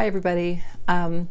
Hi everybody. I'm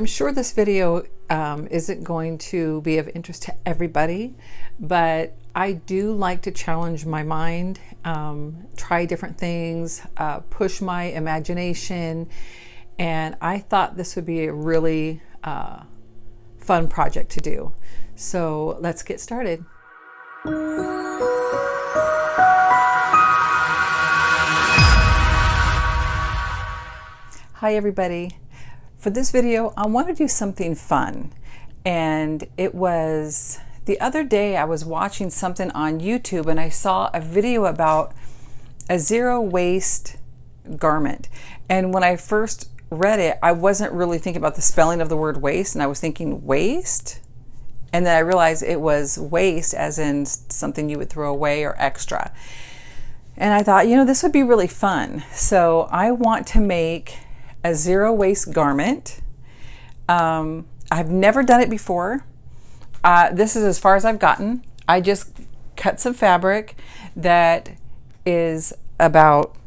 sure this video isn't going to be of interest to everybody, but I do like to challenge my mind, try different things, push my imagination, and I thought this would be a really fun project to do. So let's get started. Hi everybody. For this video, I want to do something fun. And it was the other day I was watching something on YouTube and I saw a video about a zero waste garment. And when I first read it, I wasn't really thinking about the spelling of the word waste, and I was thinking waste. And then I realized it was waste as in something you would throw away or extra. And I thought, this would be really fun. So I want to make a zero waste garment. I've never done it before. This is as far as I've gotten. I just cut some fabric that is about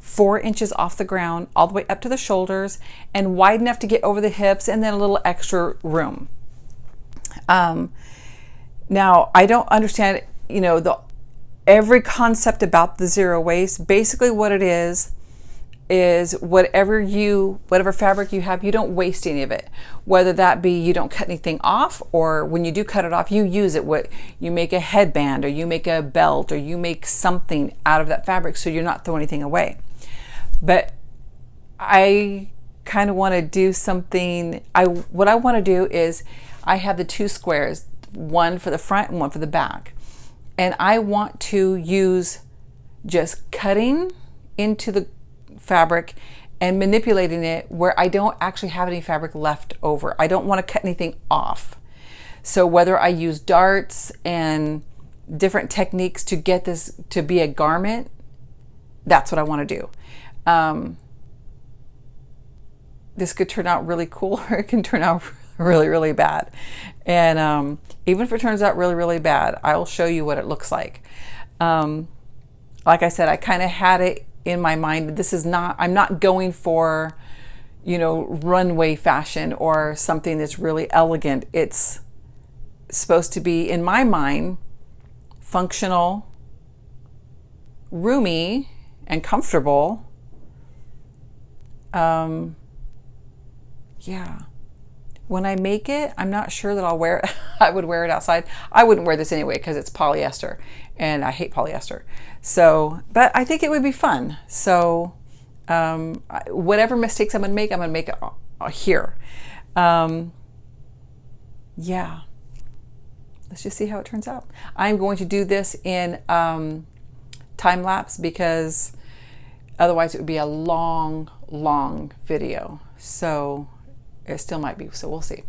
4 inches off the ground all the way up to the shoulders and wide enough to get over the hips and then a little extra room. Now I don't understand, every concept about the zero waste. Basically what it is whatever fabric you have, you don't waste any of it. Whether that be you don't cut anything off, or when you do cut it off, you use it. You make a headband, or you make a belt, or you make something out of that fabric, so you're not throwing anything away. But I kind of want to do something. What I want to do is I have the two squares, one for the front and one for the back, and I want to use just cutting into the fabric and manipulating it where I don't actually have any fabric left over. I don't want to cut anything off. So whether I use darts and different techniques to get this to be a garment, that's what I want to do. This could turn out really cool, or it can turn out really, really bad. And even if it turns out really, really bad, I'll show you what it looks like. Like I said, I kind of had it in my mind. I'm not going for, runway fashion or something that's really elegant. It's supposed to be, in my mind, functional, roomy, and comfortable. Yeah. When I make it, I'm not sure that I'll wear it. I would wear it outside. I wouldn't wear this anyway because it's polyester and I hate polyester. So, but I think it would be fun. So, whatever mistakes I'm going to make it here. Yeah. Let's just see how it turns out. I'm going to do this in time lapse because otherwise it would be a long, long video. So, it still might be, so we'll see.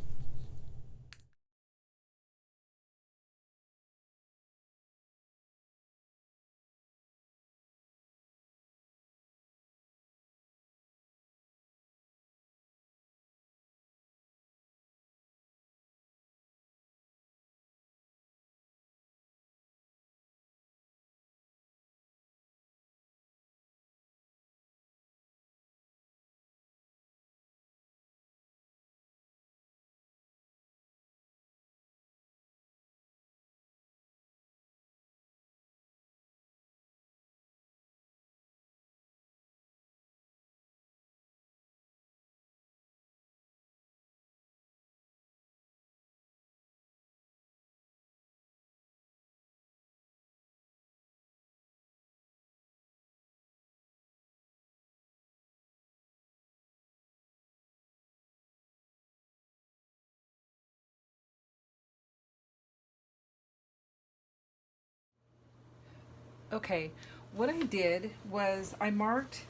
Okay, what I did was I marked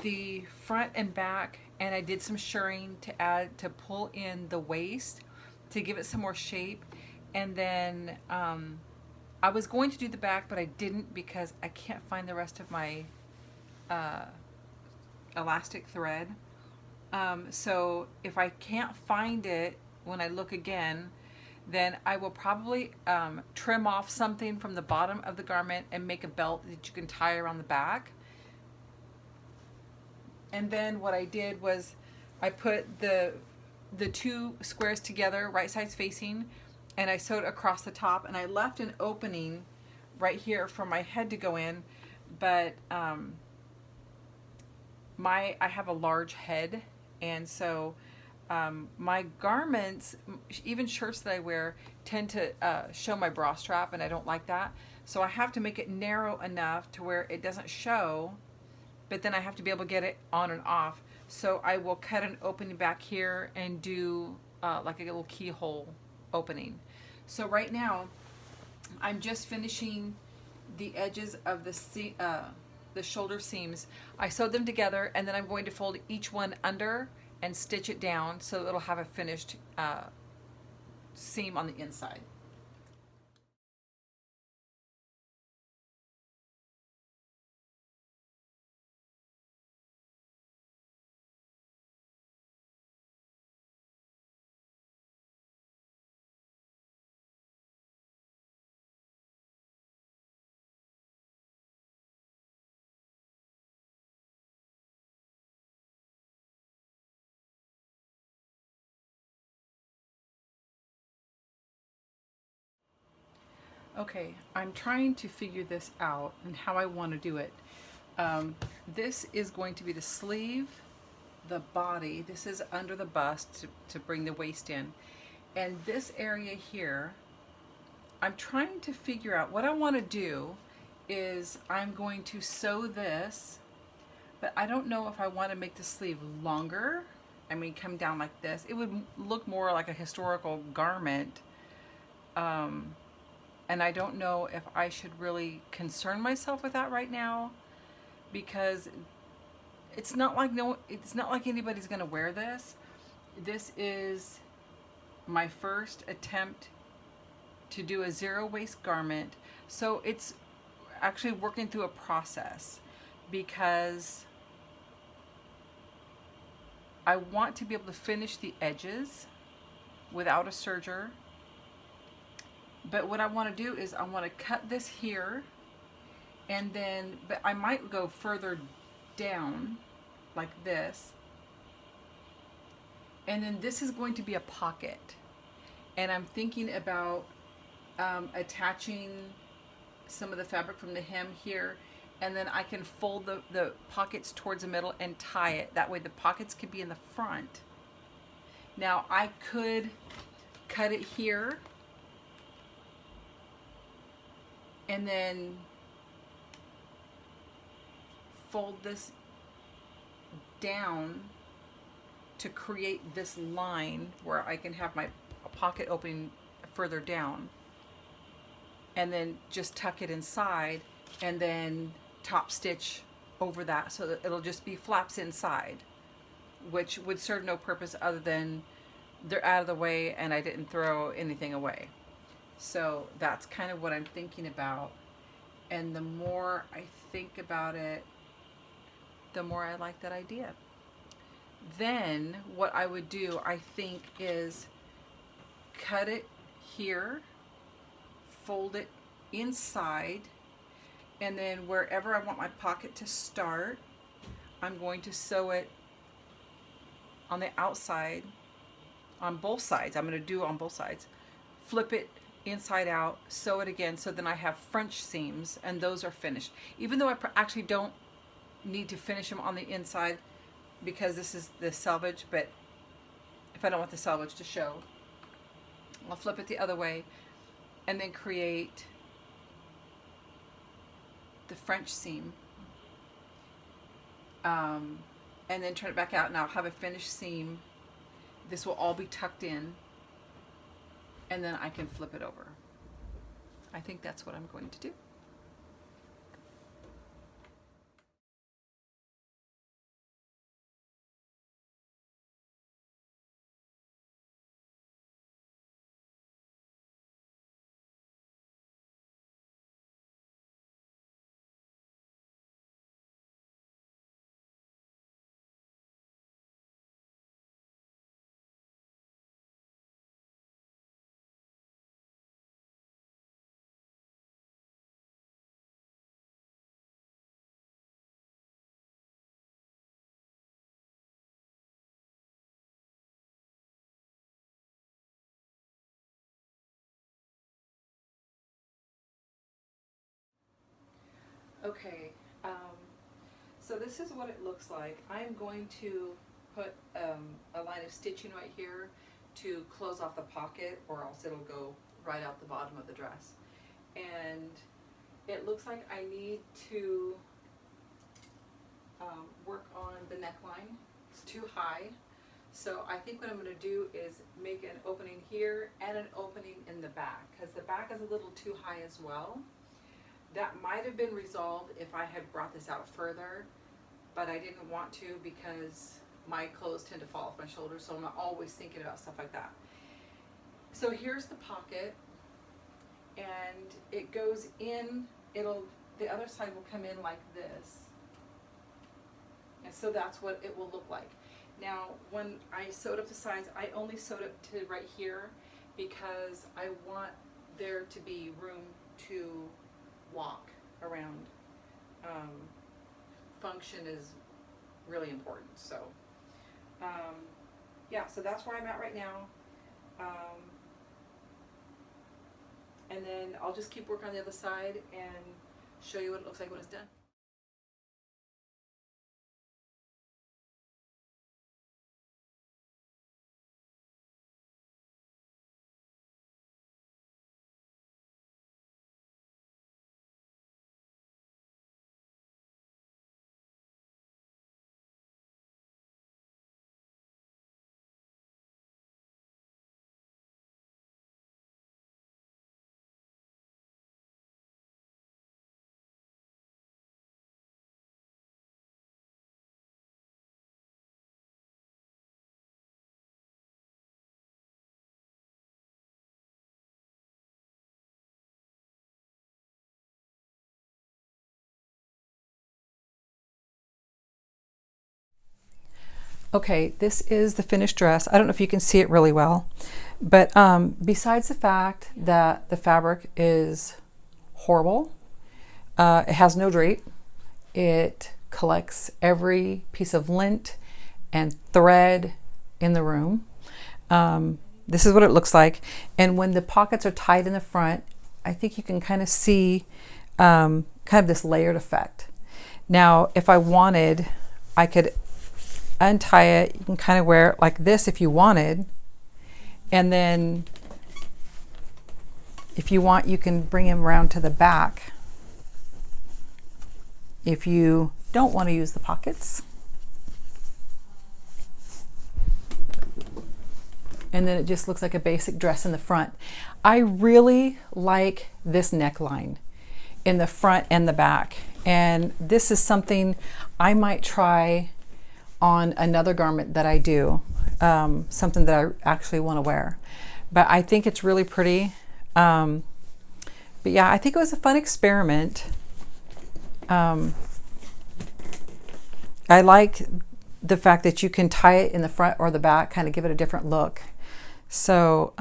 the front and back, and I did some shirring to pull in the waist to give it some more shape. And then I was going to do the back, but I didn't because I can't find the rest of my elastic thread. So if I can't find it when I look again, then I will probably trim off something from the bottom of the garment and make a belt that you can tie around the back. And then what I did was I put the two squares together, right sides facing, and I sewed across the top, and I left an opening right here for my head to go in, but I have a large head, and so my garments, even shirts that I wear, tend to show my bra strap, and I don't like that. So I have to make it narrow enough to where it doesn't show, but then I have to be able to get it on and off. So I will cut an opening back here and do like a little keyhole opening. So right now, I'm just finishing the edges of the shoulder seams. I sewed them together, and then I'm going to fold each one under and stitch it down so it'll have a finished seam on the inside. Okay, I'm trying to figure this out and how I want to do it. This is going to be the sleeve, the body. This is under the bust to bring the waist in. And this area here, I'm trying to figure out what I want to do is I'm going to sew this, but I don't know if I want to make the sleeve longer. I mean, come down like this. It would look more like a historical garment. And I don't know if I should really concern myself with that right now, because it's not like anybody's going to wear this. This is my first attempt to do a zero waist garment. So it's actually working through a process, because I want to be able to finish the edges without a serger. But what I want to do is I want to cut this here, and then, but I might go further down like this. And then this is going to be a pocket. And I'm thinking about attaching some of the fabric from the hem here, and then I can fold the pockets towards the middle and tie it. That way the pockets could be in the front. Now I could cut it here and then fold this down to create this line where I can have my pocket opening further down, and then just tuck it inside and then top stitch over that so that it'll just be flaps inside, which would serve no purpose other than they're out of the way and I didn't throw anything away. So that's kind of what I'm thinking about. And the more I think about it, the more I like that idea. Then what I would do, I think, is cut it here, fold it inside, and then wherever I want my pocket to start, I'm going to sew it on the outside, on both sides. I'm going to do on both sides. Flip it inside out, sew it again, so then I have French seams, and those are finished. Even though I actually don't need to finish them on the inside because this is the selvage, but if I don't want the selvage to show, I'll flip it the other way and then create the French seam, and then turn it back out, and I'll have a finished seam. This will all be tucked in, and then I can flip it over. I think that's what I'm going to do. Okay, so this is what it looks like. I'm going to put a line of stitching right here to close off the pocket, or else it'll go right out the bottom of the dress. And it looks like I need to work on the neckline. It's too high. So I think what I'm going to do is make an opening here and an opening in the back, because the back is a little too high as well. That might have been resolved if I had brought this out further, but I didn't want to because my clothes tend to fall off my shoulders, so I'm always thinking about stuff like that. So here's the pocket, and it goes in, the other side will come in like this. And so that's what it will look like. Now, when I sewed up the sides, I only sewed up to right here because I want there to be room to walk around. Function is really important. So, yeah, so that's where I'm at right now. And then I'll just keep working on the other side and show you what it looks like when it's done. Okay, this is the finished dress. I don't know if you can see it really well, but besides the fact that the fabric is horrible, it has no drape. It collects every piece of lint and thread in the room. This is what it looks like. And when the pockets are tied in the front, I think you can kind of see kind of this layered effect. Now, if I wanted, I could untie it. You can kind of wear it like this if you wanted, and then if you want, you can bring him around to the back if you don't want to use the pockets. And then it just looks like a basic dress in the front. I really like this neckline in the front and the back, and this is something I might try on another garment that I do, something that I actually want to wear. But I think it's really pretty. But yeah, I think it was a fun experiment. I like the fact that you can tie it in the front or the back, kind of give it a different look. So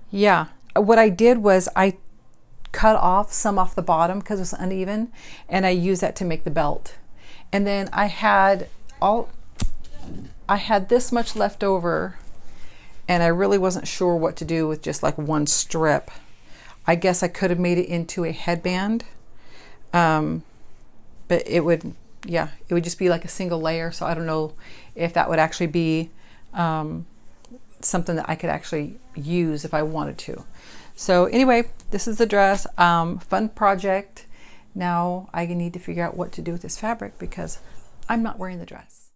yeah, what I did was I cut off some off the bottom because it was uneven, and I used that to make the belt. And then I had this much left over, and I really wasn't sure what to do with just like one strip. I guess I could have made it into a headband, but it would just be like a single layer. So I don't know if that would actually be something that I could actually use if I wanted to. So anyway, this is the dress. Fun project. Now I need to figure out what to do with this fabric because I'm not wearing the dress.